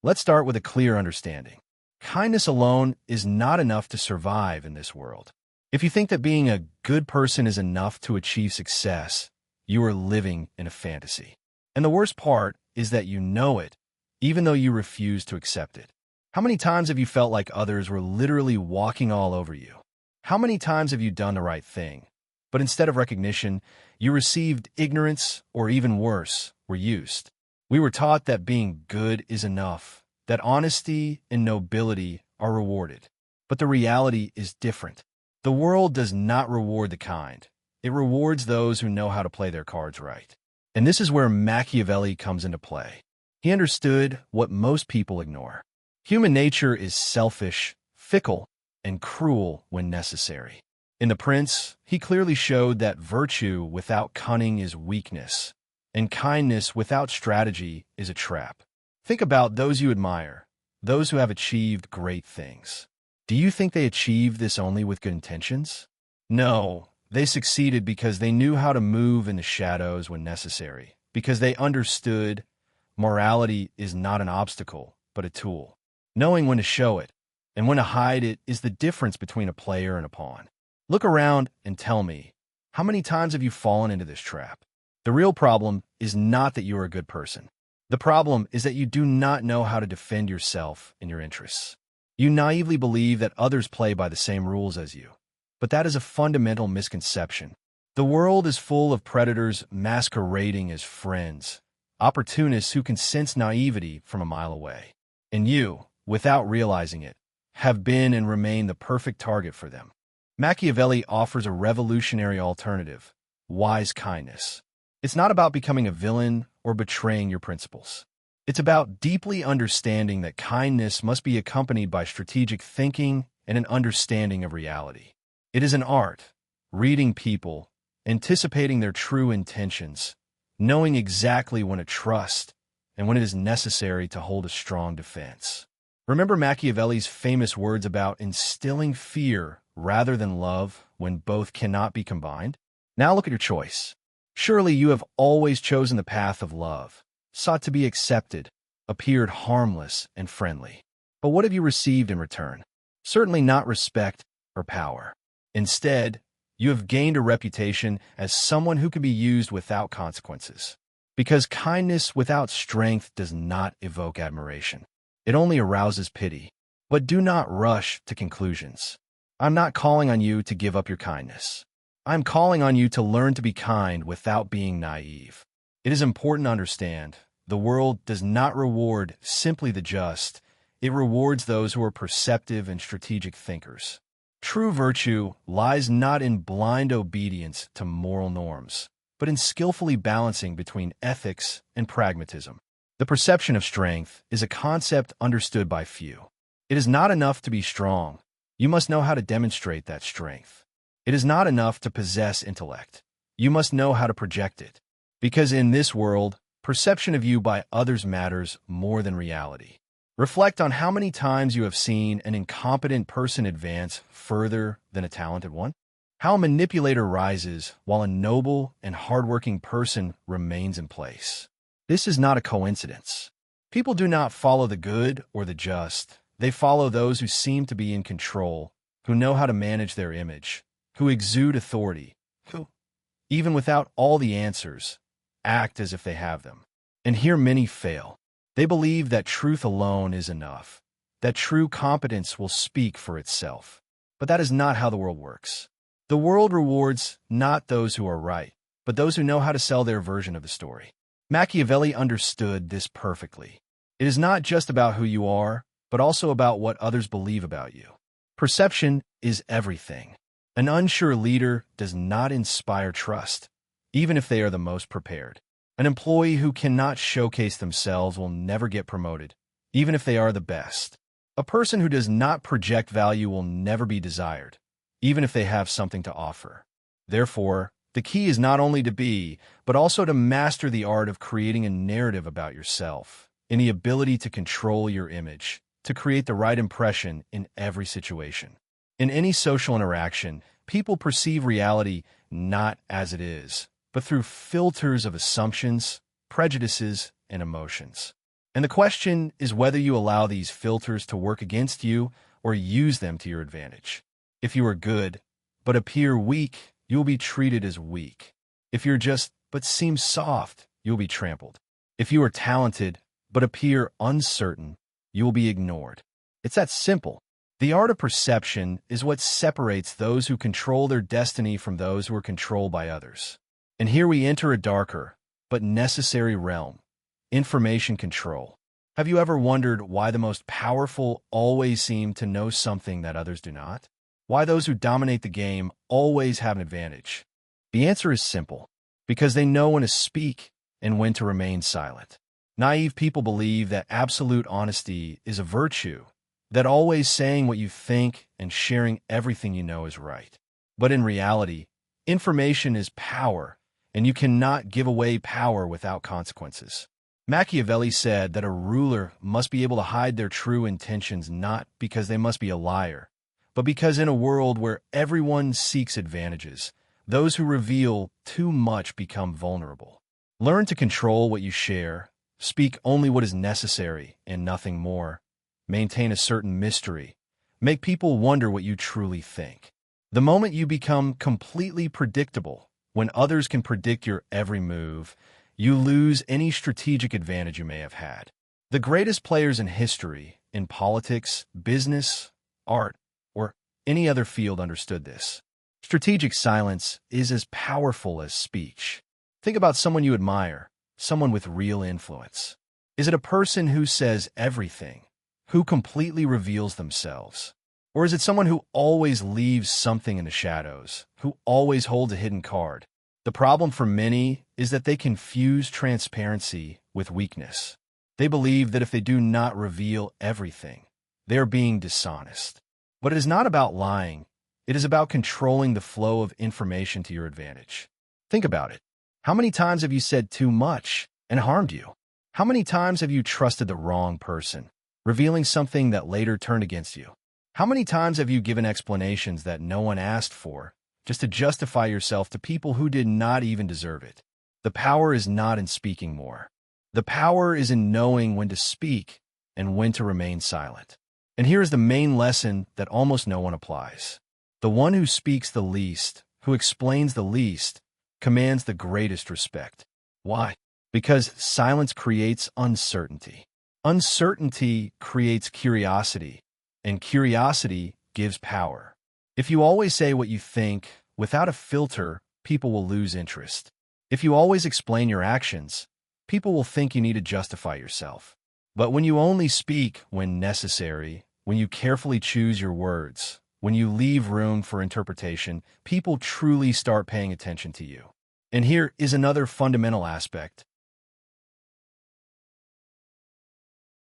Let's start with a clear understanding. Kindness alone is not enough to survive in this world. If you think that being a good person is enough to achieve success, you are living in a fantasy. And the worst part is that you know it, even though you refuse to accept it. How many times have you felt like others were literally walking all over you? How many times have you done the right thing, but instead of recognition, you received ignorance, or even worse, were used? We were taught that being good is enough, that honesty and nobility are rewarded. But the reality is different. The world does not reward the kind. It rewards those who know how to play their cards right. And this is where Machiavelli comes into play. He understood what most people ignore. Human nature is selfish, fickle, and cruel when necessary. In The Prince, he clearly showed that virtue without cunning is weakness, and kindness without strategy is a trap. Think about those you admire, those who have achieved great things. Do you think they achieved this only with good intentions? No, they succeeded because they knew how to move in the shadows when necessary, because they understood morality is not an obstacle, but a tool. Knowing when to show it and when to hide it is the difference between a player and a pawn. Look around and tell me, how many times have you fallen into this trap? The real problem is not that you are a good person. The problem is that you do not know how to defend yourself and your interests. You naively believe that others play by the same rules as you. But that is a fundamental misconception. The world is full of predators masquerading as friends, opportunists who can sense naivety from a mile away. And you, without realizing it, have been and remain the perfect target for them. Machiavelli offers a revolutionary alternative: wise kindness. It's not about becoming a villain or betraying your principles. It's about deeply understanding that kindness must be accompanied by strategic thinking and an understanding of reality. It is an art, reading people, anticipating their true intentions, knowing exactly when to trust and when it is necessary to hold a strong defense. Remember Machiavelli's famous words about instilling fear rather than love when both cannot be combined? Now look at your choice. Surely you have always chosen the path of love, sought to be accepted, appeared harmless and friendly. But what have you received in return? Certainly not respect or power. Instead, you have gained a reputation as someone who can be used without consequences. Because kindness without strength does not evoke admiration. It only arouses pity. But do not rush to conclusions. I'm not calling on you to give up your kindness. I'm calling on you to learn to be kind without being naive. It is important to understand, the world does not reward simply the just. It rewards those who are perceptive and strategic thinkers. True virtue lies not in blind obedience to moral norms, but in skillfully balancing between ethics and pragmatism. The perception of strength is a concept understood by few. It is not enough to be strong. You must know how to demonstrate that strength. It is not enough to possess intellect. You must know how to project it. Because in this world, perception of you by others matters more than reality. Reflect on how many times you have seen an incompetent person advance further than a talented one. How a manipulator rises while a noble and hardworking person remains in place. This is not a coincidence. People do not follow the good or the just. They follow those who seem to be in control, who know how to manage their image, who exude authority, who, even without all the answers, act as if they have them. And here many fail. They believe that truth alone is enough, that true competence will speak for itself. But that is not how the world works. The world rewards not those who are right, but those who know how to sell their version of the story. Machiavelli understood this perfectly. It is not just about who you are, but also about what others believe about you. Perception is everything. An unsure leader does not inspire trust, even if they are the most prepared. An employee who cannot showcase themselves will never get promoted, even if they are the best. A person who does not project value will never be desired, even if they have something to offer. Therefore, the key is not only to be, but also to master the art of creating a narrative about yourself, in the ability to control your image, to create the right impression in every situation. In any social interaction, people perceive reality not as it is, but through filters of assumptions, prejudices, and emotions. And the question is whether you allow these filters to work against you or use them to your advantage. If you are good, but appear weak, you will be treated as weak. If you're just, but seem soft, you will be trampled. If you are talented, but appear uncertain, you will be ignored. It's that simple. The art of perception is what separates those who control their destiny from those who are controlled by others. And here we enter a darker, but necessary realm: information control. Have you ever wondered why the most powerful always seem to know something that others do not? Why those who dominate the game always have an advantage? The answer is simple: because they know when to speak and when to remain silent. Naive people believe that absolute honesty is a virtue, that always saying what you think and sharing everything you know is right. But in reality, information is power, and you cannot give away power without consequences. Machiavelli said that a ruler must be able to hide their true intentions not because they must be a liar, but because in a world where everyone seeks advantages, those who reveal too much become vulnerable. Learn to control what you share, speak only what is necessary and nothing more, maintain a certain mystery, make people wonder what you truly think. The moment you become completely predictable, when others can predict your every move, you lose any strategic advantage you may have had. The greatest players in history, in politics, business, art, or any other field understood this. Strategic silence is as powerful as speech. Think about someone you admire, someone with real influence. Is it a person who says everything, who completely reveals themselves? Or is it someone who always leaves something in the shadows, who always holds a hidden card? The problem for many is that they confuse transparency with weakness. They believe that if they do not reveal everything, they are being dishonest. But it is not about lying. It is about controlling the flow of information to your advantage. Think about it. How many times have you said too much and harmed you? How many times have you trusted the wrong person, revealing something that later turned against you? How many times have you given explanations that no one asked for, just to justify yourself to people who did not even deserve it? The power is not in speaking more. The power is in knowing when to speak and when to remain silent. And here is the main lesson that almost no one applies. The one who speaks the least, who explains the least, commands the greatest respect. Why? Because silence creates uncertainty. Uncertainty creates curiosity, and curiosity gives power. If you always say what you think without a filter, people will lose interest. If you always explain your actions, people will think you need to justify yourself. But when you only speak when necessary, when you carefully choose your words, when you leave room for interpretation, people truly start paying attention to you. And here is another fundamental aspect: